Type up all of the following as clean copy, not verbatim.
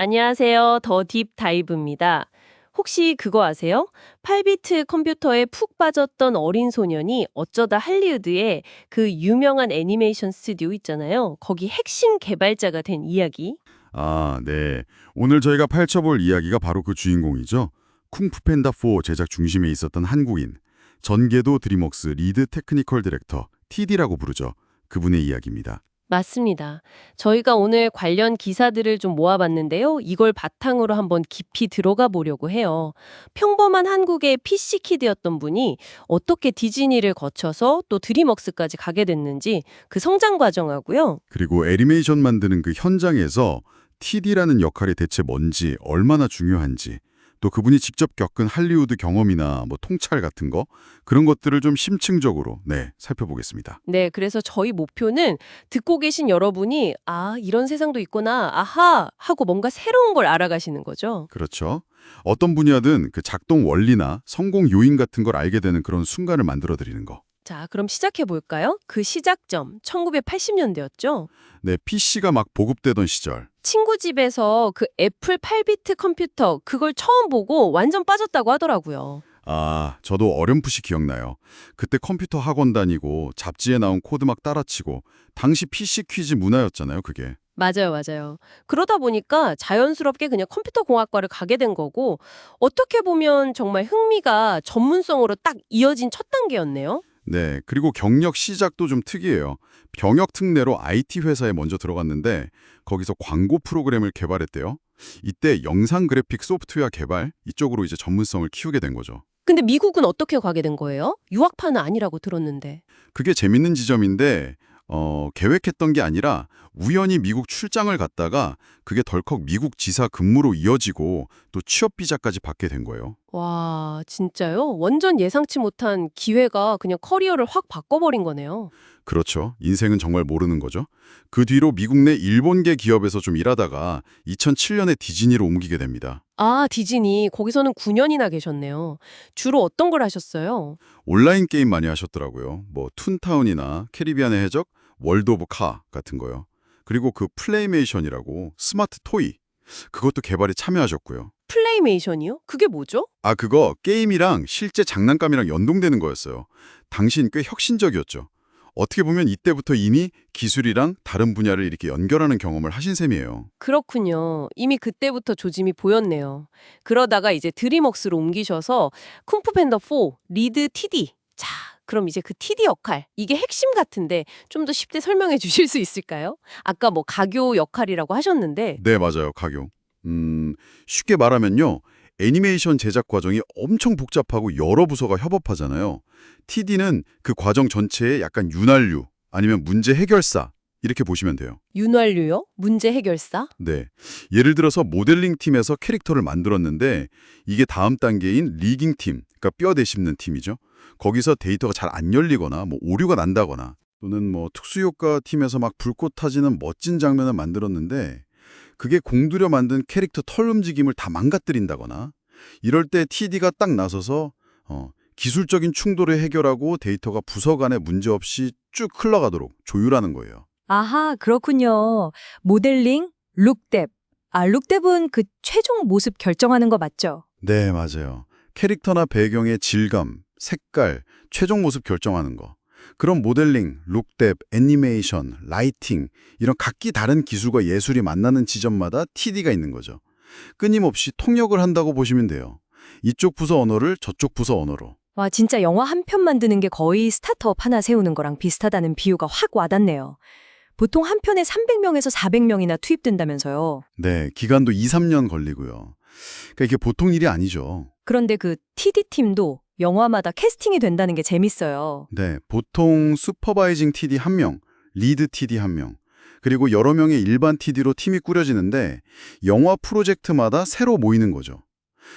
안녕하세요. 더 딥다이브입니다. 혹시 그거 아세요? 8비트 컴퓨터에 푹 빠졌던 어린 소년이 어쩌다 할리우드에 그 유명한 애니메이션 스튜디오 있잖아요. 거기 핵심 개발자가 된 이야기. 아, 네. 오늘 저희가 파헤쳐볼 이야기가 바로 그 주인공이죠. 쿵푸 팬다 4 제작 중심에 있었던 한국인, 전개도 드림웍스 리드 테크니컬 디렉터, TD라고 부르죠. 그분의 이야기입니다. 맞습니다. 저희가 오늘 관련 기사들을 좀 모아봤는데요. 이걸 바탕으로 한번 깊이 들어가 보려고 해요. 평범한 한국의 PC 키드였던 분이 어떻게 디즈니를 거쳐서 또 드림웍스까지 가게 됐는지 그 성장 과정하고요. 그리고 애니메이션 만드는 그 현장에서 TD라는 역할이 대체 뭔지, 얼마나 중요한지, 또 그분이 직접 겪은 할리우드 경험이나 통찰 같은 거, 그런 것들을 좀 심층적으로 살펴보겠습니다. 네, 그래서 저희 목표는 듣고 계신 여러분이 아, 이런 세상도 있구나, 아하 하고 뭔가 새로운 걸 알아가시는 거죠. 그렇죠. 어떤 분야든 그 작동 원리나 성공 요인 같은 걸 알게 되는 그런 순간을 만들어 드리는 거. 자, 그럼 시작해 볼까요? 그 시작점, 1980년대였죠. 네, PC가 막 보급되던 시절. 친구 집에서 그 애플 8비트 컴퓨터 그걸 처음 보고 완전 빠졌다고 하더라고요. 아, 저도 어렴풋이 기억나요. 그때 컴퓨터 학원 다니고 잡지에 나온 코드 막 따라치고 당시 PC 퀴즈 문화였잖아요, 그게. 맞아요, 맞아요. 그러다 보니까 자연스럽게 그냥 컴퓨터 공학과를 가게 된 거고 어떻게 보면 정말 흥미가 전문성으로 딱 이어진 첫 단계였네요. 네, 그리고 경력 시작도 좀 특이해요. 병역 특례로 IT 회사에 먼저 들어갔는데 거기서 광고 프로그램을 개발했대요. 이때 영상 그래픽 소프트웨어 개발 이쪽으로 이제 전문성을 키우게 된 거죠. 근데 미국은 어떻게 가게 된 거예요? 유학파는 아니라고 들었는데. 그게 재밌는 지점인데 계획했던 게 아니라 우연히 미국 출장을 갔다가 그게 덜컥 미국 지사 근무로 이어지고 또 취업 비자까지 받게 된 거예요. 와, 진짜요? 완전 예상치 못한 기회가 그냥 커리어를 확 바꿔버린 거네요. 그렇죠. 인생은 정말 모르는 거죠. 그 뒤로 미국 내 일본계 기업에서 좀 일하다가 2007년에 디즈니로 옮기게 됩니다. 아, 디즈니. 거기서는 9년이나 계셨네요. 주로 어떤 걸 하셨어요? 온라인 게임 많이 하셨더라고요. 툰타운이나 캐리비안의 해적, 월드 오브 카 같은 거요. 그리고 그 플레이메이션이라고 스마트 토이, 그것도 개발에 참여하셨고요. 플레이메이션이요? 그게 뭐죠? 아, 그거 게임이랑 실제 장난감이랑 연동되는 거였어요. 당시엔 꽤 혁신적이었죠. 어떻게 보면 이때부터 이미 기술이랑 다른 분야를 이렇게 연결하는 경험을 하신 셈이에요. 그렇군요. 이미 그때부터 조짐이 보였네요. 그러다가 이제 드림웍스로 옮기셔서 쿵푸 팬더 4 리드 TD. 자, 그럼 이제 그 TD 역할, 이게 핵심 같은데 좀 더 쉽게 설명해 주실 수 있을까요? 아까 가교 역할이라고 하셨는데. 네, 맞아요. 가교. 쉽게 말하면요. 애니메이션 제작 과정이 엄청 복잡하고 여러 부서가 협업하잖아요. TD는 그 과정 전체의 약간 윤활유 아니면 문제 해결사 이렇게 보시면 돼요. 윤활유요? 문제 해결사? 네. 예를 들어서 모델링 팀에서 캐릭터를 만들었는데 이게 다음 단계인 리깅 팀, 그러니까 뼈 되씹는 팀이죠. 거기서 데이터가 잘 안 열리거나 오류가 난다거나 또는 특수효과 팀에서 막 불꽃 타지는 멋진 장면을 만들었는데 그게 공들여 만든 캐릭터 털 움직임을 다 망가뜨린다거나 이럴 때 TD가 딱 나서서 기술적인 충돌을 해결하고 데이터가 부서 간에 문제없이 쭉 흘러가도록 조율하는 거예요. 아하, 그렇군요. 모델링, 룩뎁. 아, 룩뎁은 그 최종 모습 결정하는 거 맞죠? 네, 맞아요. 캐릭터나 배경의 질감, 색깔, 최종 모습 결정하는 거. 그런 모델링, 룩뎁, 애니메이션, 라이팅 이런 각기 다른 기술과 예술이 만나는 지점마다 TD가 있는 거죠. 끊임없이 통역을 한다고 보시면 돼요. 이쪽 부서 언어를 저쪽 부서 언어로. 와, 진짜 영화 한 편 만드는 게 거의 스타트업 하나 세우는 거랑 비슷하다는 비유가 확 와닿네요. 보통 한 편에 300명에서 400명이나 투입된다면서요. 네, 기간도 2, 3년 걸리고요. 그러니까 이게 보통 일이 아니죠. 그런데 그 TD팀도 영화마다 캐스팅이 된다는 게 재밌어요. 네, 보통 슈퍼바이징 TD 1명, 리드 TD 1명, 그리고 여러 명의 일반 TD로 팀이 꾸려지는데 영화 프로젝트마다 새로 모이는 거죠.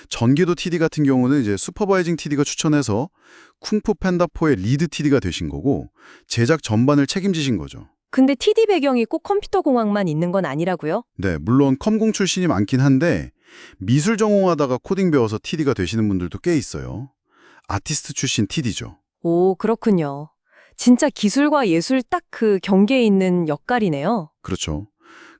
전기도 TD 같은 경우는 이제 슈퍼바이징 TD가 추천해서 쿵푸 팬다 4의 리드 TD가 되신 거고 제작 전반을 책임지신 거죠. 근데 TD 배경이 꼭 컴퓨터 공학만 있는 건 아니라고요? 네, 물론 컴공 출신이 많긴 한데 미술 전공하다가 코딩 배워서 TD가 되시는 분들도 꽤 있어요. 아티스트 출신 TD죠. 오, 그렇군요. 진짜 기술과 예술 딱 그 경계에 있는 역할이네요. 그렇죠.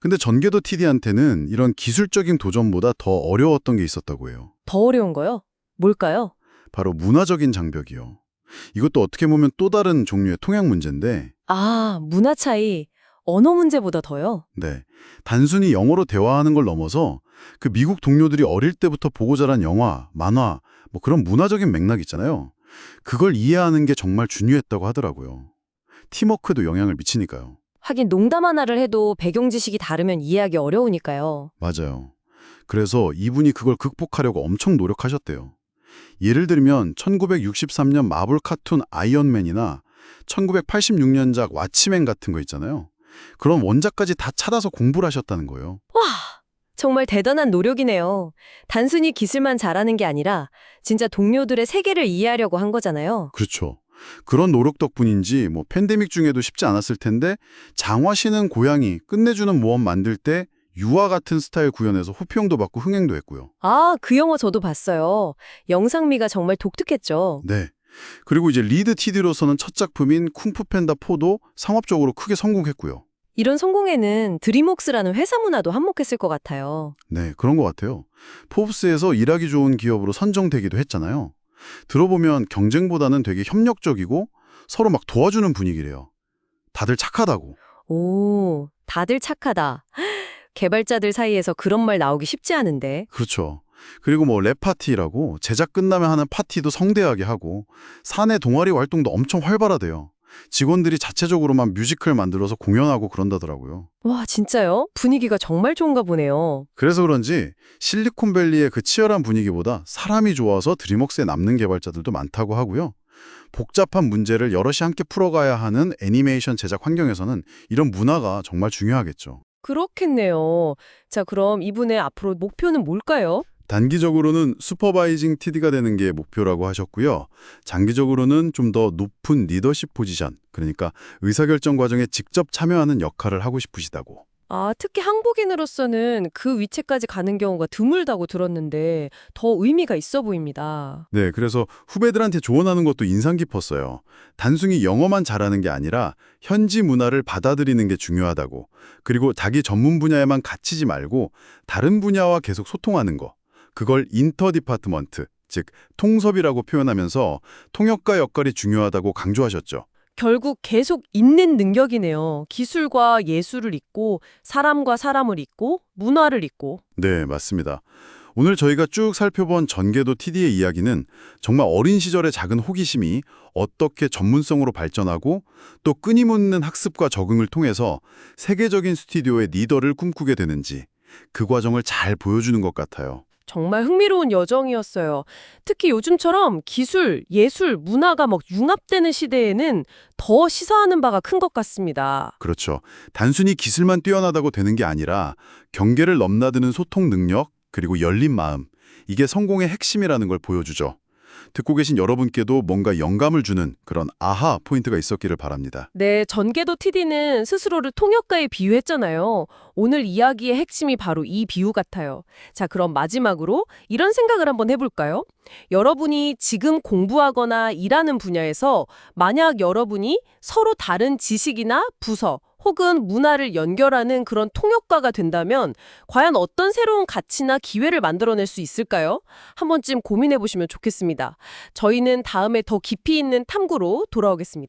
근데 전개도 TD한테는 이런 기술적인 도전보다 더 어려웠던 게 있었다고 해요. 더 어려운 거요? 뭘까요? 바로 문화적인 장벽이요. 이것도 어떻게 보면 또 다른 종류의 통역 문제인데, 아, 문화 차이, 언어 문제보다 더요? 네, 단순히 영어로 대화하는 걸 넘어서 그 미국 동료들이 어릴 때부터 보고 자란 영화, 만화, 뭐 그런 문화적인 맥락 있잖아요. 그걸 이해하는 게 정말 중요했다고 하더라고요. 팀워크도 영향을 미치니까요. 하긴 농담 하나를 해도 배경 지식이 다르면 이해하기 어려우니까요. 맞아요. 그래서 이분이 그걸 극복하려고 엄청 노력하셨대요. 예를 들면 1963년 마블 카툰 아이언맨이나 1986년작 왓치맨 같은 거 있잖아요. 그런 원작까지 다 찾아서 공부를 하셨다는 거예요. 와, 정말 대단한 노력이네요. 단순히 기술만 잘하는 게 아니라 진짜 동료들의 세계를 이해하려고 한 거잖아요. 그렇죠. 그런 노력 덕분인지 뭐 팬데믹 중에도 쉽지 않았을 텐데 장화시는 고양이 끝내주는 모험 만들 때 유아 같은 스타일 구현해서 호평도 받고 흥행도 했고요. 아, 그 영화 저도 봤어요. 영상미가 정말 독특했죠. 네. 그리고 이제 리드 TD로서는 첫 작품인 쿵푸 팬다 4도 상업적으로 크게 성공했고요. 이런 성공에는 드림웍스라는 회사 문화도 한몫했을 것 같아요. 네, 그런 것 같아요. 포브스에서 일하기 좋은 기업으로 선정되기도 했잖아요. 들어보면 경쟁보다는 되게 협력적이고 서로 막 도와주는 분위기래요. 다들 착하다고. 오, 다들 착하다. 개발자들 사이에서 그런 말 나오기 쉽지 않은데. 그렇죠. 그리고 뭐 랩파티라고 제작 끝나면 하는 파티도 성대하게 하고 사내 동아리 활동도 엄청 활발하대요. 직원들이 자체적으로만 뮤지컬 만들어서 공연하고 그런다더라고요. 와, 진짜요? 분위기가 정말 좋은가 보네요. 그래서 그런지 실리콘밸리의 그 치열한 분위기보다 사람이 좋아서 드림웍스에 남는 개발자들도 많다고 하고요. 복잡한 문제를 여럿이 함께 풀어가야 하는 애니메이션 제작 환경에서는 이런 문화가 정말 중요하겠죠. 그렇겠네요. 자, 그럼 이분의 앞으로 목표는 뭘까요? 단기적으로는 슈퍼바이징 TD가 되는 게 목표라고 하셨고요. 장기적으로는 좀 더 높은 리더십 포지션, 그러니까 의사결정 과정에 직접 참여하는 역할을 하고 싶으시다고. 아, 특히 한국인으로서는 그 위치까지 가는 경우가 드물다고 들었는데 더 의미가 있어 보입니다. 네, 그래서 후배들한테 조언하는 것도 인상 깊었어요. 단순히 영어만 잘하는 게 아니라 현지 문화를 받아들이는 게 중요하다고. 그리고 자기 전문 분야에만 갇히지 말고 다른 분야와 계속 소통하는 거. 그걸 인터디파트먼트, 즉 통섭이라고 표현하면서 통역가 역할이 중요하다고 강조하셨죠. 결국 계속 잇는 능력이네요. 기술과 예술을 잇고 사람과 사람을 잇고 문화를 잇고. 네, 맞습니다. 오늘 저희가 쭉 살펴본 전개도 TD의 이야기는 정말 어린 시절의 작은 호기심이 어떻게 전문성으로 발전하고 또 끊임없는 학습과 적응을 통해서 세계적인 스튜디오의 리더를 꿈꾸게 되는지 그 과정을 잘 보여주는 것 같아요. 정말 흥미로운 여정이었어요. 특히 요즘처럼 기술, 예술, 문화가 막 융합되는 시대에는 더 시사하는 바가 큰 것 같습니다. 그렇죠. 단순히 기술만 뛰어나다고 되는 게 아니라 경계를 넘나드는 소통 능력, 그리고 열린 마음, 이게 성공의 핵심이라는 걸 보여주죠. 듣고 계신 여러분께도 뭔가 영감을 주는 그런 아하 포인트가 있었기를 바랍니다. 네, 전개도 TD는 스스로를 통역가에 비유했잖아요. 오늘 이야기의 핵심이 바로 이 비유 같아요. 자, 그럼 마지막으로 이런 생각을 한번 해볼까요? 여러분이 지금 공부하거나 일하는 분야에서 만약 여러분이 서로 다른 지식이나 부서 혹은 문화를 연결하는 그런 통역가가 된다면 과연 어떤 새로운 가치나 기회를 만들어낼 수 있을까요? 한 번쯤 고민해 보시면 좋겠습니다. 저희는 다음에 더 깊이 있는 탐구로 돌아오겠습니다.